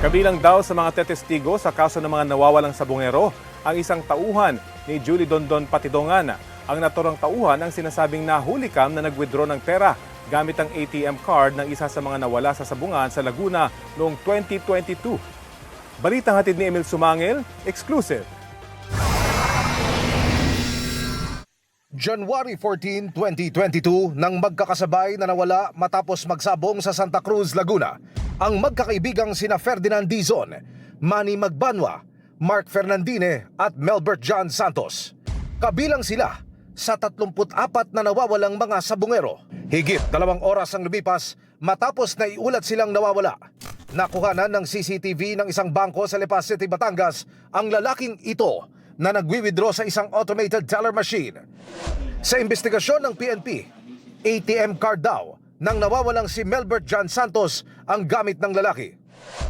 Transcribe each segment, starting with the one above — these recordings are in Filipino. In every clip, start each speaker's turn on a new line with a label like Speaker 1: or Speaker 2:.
Speaker 1: Kabilang daw sa mga tetestigo sa kaso ng mga nawawalang sabungero ang isang tauhan ni Julie Dondon Patidongan. Ang naturang tauhan ang sinasabing nahulikam na nag-withdraw ng pera gamit ang ATM card ng isa sa mga nawala sa sabungan sa Laguna noong 2022. Balitang hatid ni Emil Sumangil, exclusive.
Speaker 2: January 14, 2022 nang magkakasabay na nawala matapos magsabong sa Santa Cruz, Laguna ang magkakaibigang sina Ferdinand Dizon, Manny Magbanwa, Mark Fernandine at Melbert John Santos. Kabilang sila sa 34 na nawawalang mga sabungero. Higit 2 oras ang lumipas matapos na iulat silang nawawala. Nakuhanan ng CCTV ng isang bangko sa Lipas City, Batangas ang lalaking ito na nagwi-withdraw sa isang automated teller machine. Sa investigasyon ng PNP, ATM card daw nang nawawalang si Melbert John Santos ang gamit ng lalaki.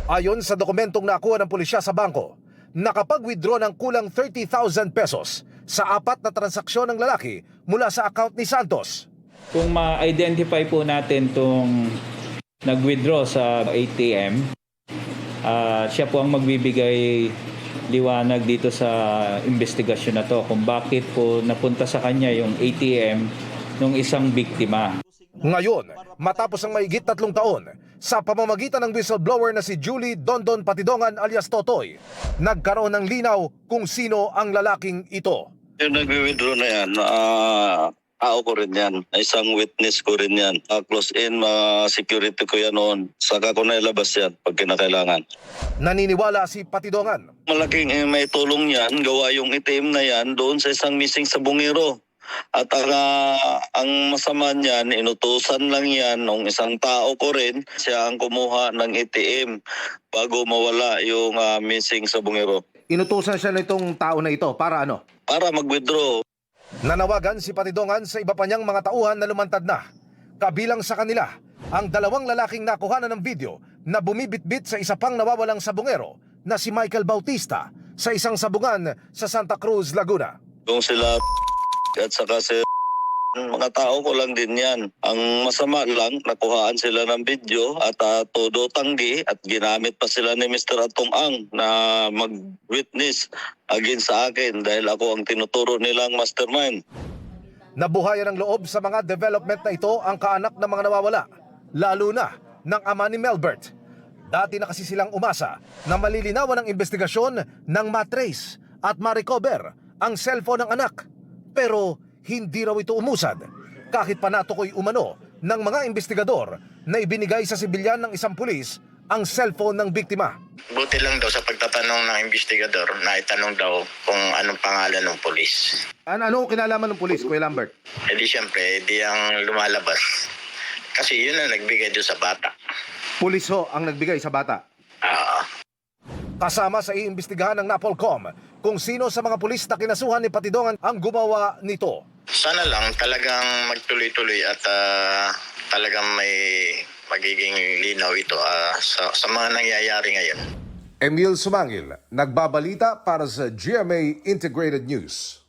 Speaker 2: Ayon sa dokumentong nakuha ng pulisya sa bangko, nakapag-withdraw ng kulang 30,000 pesos sa 4 na transaksyon ng lalaki mula sa account ni Santos.
Speaker 3: Kung ma-identify po natin itong nag-withdraw sa ATM, siya po ang magbibigay liwanag dito sa investigasyon na to kung bakit po napunta sa kanya yung ATM ng isang biktima.
Speaker 2: Ngayon, matapos ang mahigit 3 taon, sa pamamagitan ng whistleblower na si Julie Dondon Patidongan alias Totoy, nagkaroon ng linaw kung sino ang lalaking ito.
Speaker 4: Yung nag-withdraw na yan, tao ko rin yan. Isang witness ko rin yan. Close in, security ko yan noon. Saka ko na ilabas yan pag kinakailangan.
Speaker 2: Naniniwala si Patidongan.
Speaker 4: Malaking may tulong yan. Gawa yung itim na yan doon sa isang missing sabungero. At ang masama niyan, inutusan lang yan ng isang tao ko rin. Siya ang kumuha ng ATM bago mawala yung missing sabungero.
Speaker 2: Inutusan siya nitong tao na ito para ano?
Speaker 4: Para mag-withdraw.
Speaker 2: Nanawagan si Patidongan sa iba pa niyang mga tauhan na lumantad na. Kabilang sa kanila, ang 2 lalaking nakuhanan ng video na bumibitbit sa isa pang nawawalang sabungero na si Michael Bautista sa isang sabungan sa Santa Cruz, Laguna.
Speaker 4: Yung sila at saka si mga tao ko lang din yan. Ang masama lang, nakuhaan sila ng video at todo tanggi at ginamit pa sila ni Mr. Atong Ang na mag-witness against sa akin dahil ako ang tinuturo nilang mastermind.
Speaker 2: Nabuhayan ng loob sa mga development na ito ang kaanak ng mga nawawala, lalo na ng ama ni Melbert. Dati na kasi silang umasa na malilinawan ang investigasyon ng matrace at ma-recover ang cellphone ng anak. Pero hindi raw ito umusad kahit pa natukoy umano ng mga investigador na ibinigay sa sibilyan ng isang pulis ang cellphone ng biktima.
Speaker 5: Buti lang daw sa pagtatanong ng investigador na itanong daw kung anong pangalan ng pulis.
Speaker 2: Ano kinalaman ng pulis, Kuya Lambert?
Speaker 5: E di syempre, di ang lumalabas. Kasi yun ang nagbigay doon sa bata.
Speaker 2: Pulis ho ang nagbigay sa bata. Kasama sa iimbestigahan ng NAPOLCOM kung sino sa mga pulis na kinasuhan ni Patidongan ang gumawa nito.
Speaker 5: Sana lang talagang magtuloy-tuloy at talagang may magiging linaw ito sa mga nangyayari ngayon.
Speaker 2: Emil Sumangil, nagbabalita para sa GMA Integrated News.